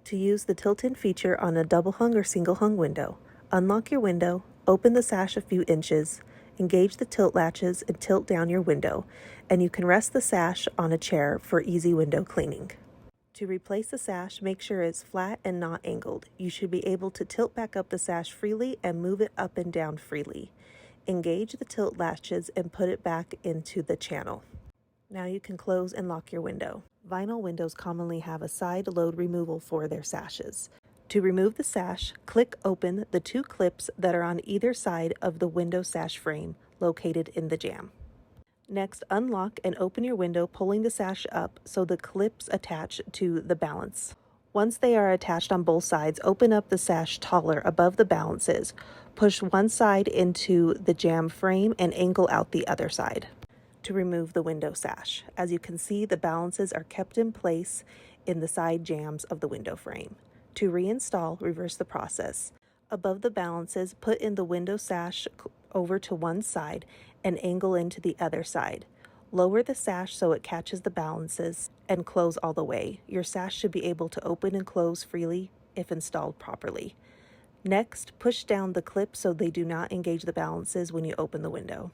To use the tilt-in feature on a double hung or single hung window, unlock your window, open the sash a few inches, engage the tilt latches and tilt down your window, and you can rest the sash on a chair for easy window cleaning. To replace the sash, make sure it's flat and not angled. You should be able to tilt back up the sash freely and move it up and down freely. Engage the tilt latches and put it back into the channel. Now you can close and lock your window. Vinyl windows commonly have a side load removal for their sashes. To remove the sash, click open the two clips that are on either side of the window sash frame located in the jamb. Next, unlock and open your window, pulling the sash up so the clips attach to the balance. Once they are attached on both sides, open up the sash taller above the balances. Push one side into the jamb frame and angle out the other side. To remove the window sash, as you can see, the balances are kept in place in the side jambs of the window frame. To reinstall, reverse the process. Above the balances, put in the window sash over to one side and angle into the other side. Lower the sash so it catches the balances and close all the way. Your sash should be able to open and close freely if installed properly. Next, push down the clip so they do not engage the balances when you open the window.